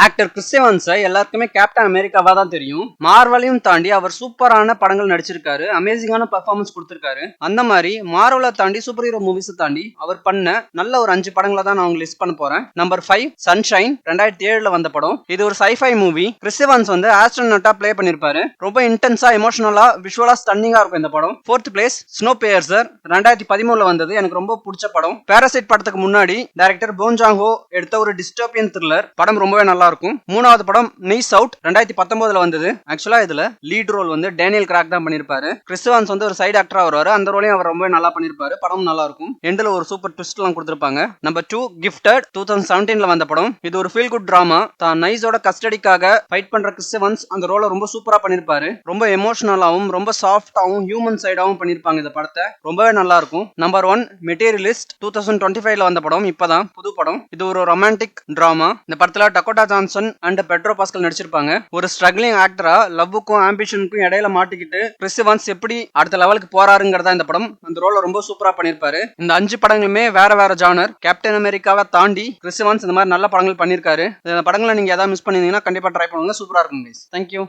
Actor Chris எவன்ஸை எல்லாருக்குமே captain அமெரிக்காவா தான் தெரியும். மார்வலையும் தாண்டி அவர் சூப்பரான படங்கள் நடிச்சிருக்காரு, அமேசிங்கான பெர்ஃபார்மன்ஸ் கொடுத்திருக்காரு. அந்த மாதிரி மார்வலை தாண்டி சூப்பர் ஹீரோ மூவிஸ் தாண்டி அவர் பண்ண நல்ல ஒரு 5 படங்களை தான் நான் உங்களுக்கு லிஸ்ட் பண்ண போறேன். நம்பர் 5 சன்ஷைன், 2007 வந்த படம். இது ஒரு sci-fi மூவி. கிறிஸ் எவன்ஸ் வந்து ஆஸ்ட்ரோனட்டா பிளே பண்ணிருப்பாரு. ரொம்ப இன்டென்ஸா, எமோஷனலா, விஷுவலா ஸ்டன்னிங்கா இருக்கும் இந்த படம். 4th பிளேஸ் ஸ்னோ பியர்சர், 2013 வந்தது. எனக்கு ரொம்ப பிடிச்ச படம். பாராசைட் படத்துக்கு முன்னாடி டைரக்டர் போங் ஜாங்-ஹோ எடுத்த ஒரு டிஸ்டோபியன் த்ரில்லர். படம் ரொம்பவே நல்லா இருக்கும். மூணாவது படம் நைஸ் அவுட், 2019 வந்தது. ஆக்சுவலா இதுல லீட் ரோல் வந்து டேனியல் கிராக் தான் பண்ணிருப்பாரு. கிறிஸ் எவன்ஸ் வந்து ஒரு சைடு ஆக்டரா வருவாரு. அந்த ரோலையும் அவர் ரொம்ப நல்லா பண்ணிருப்பாரு. படம் நல்லா இருக்கும். எண்ட்ல ஒரு சூப்பர் ட்விஸ்ட் எல்லாம் கொடுத்திருப்பாங்க. நம்பர் 2 கிஃப்டட், 2017 வந்த படம். இது ஒரு ஃபீல் குட் டிராமா. தான் நைஸோட கஸ்டடிக்காக ஃபைட் பண்ற கிறிஸ் எவன்ஸ் அந்த ரோலை ரொம்ப சூப்பரா பண்ணிருப்பாரு. ரொம்ப எமோஷனலாவும் ரொம்ப சாஃப்டாவும் ஹியூமன் சைடாவும் பண்ணிருப்பாங்க இந்த படத்தை. ரொம்பவே நல்லா இருக்கும். நம்பர் 1 மெட்டீரியலிஸ்ட், 2025 வந்த படம். இப்பதான் புது படம். இது ஒரு ரொமான்டிக் டிராமா. இந்த படத்துல Dakota Johnson and Pedro Pascal நடிச்சிருப்பாங்க. ஒரு ஸ்ட்ரகிளிங் ஆக்டரா லவ்வுக்கும் ஆம்பிஷனுக்கும் இடையில மாட்டிக்கிட்டு கிறிஸ் எவன்ஸ் எப்படி அடுத்த லெவலுக்கு போறாருங்கிறதா இந்த படம். அந்த ரோல ரொம்ப சூப்பரா பண்ணிருப்பாரு. இந்த 5 படங்களுமே வேற வேற ஜானர். கேப்டன் அமெரிக்காவை தாண்டி கிறிஸ் எவன்ஸ் இந்த மாதிரி நல்ல படங்கள் பண்ணிருக்காரு. இந்த படங்களை நீங்க ஏதாவது மிஸ் பண்ணிருந்தீங்கன்னா கண்டிப்பா ட்ரை பண்ணுங்க. சூப்பரா இருக்கும். தேங்க்யூ.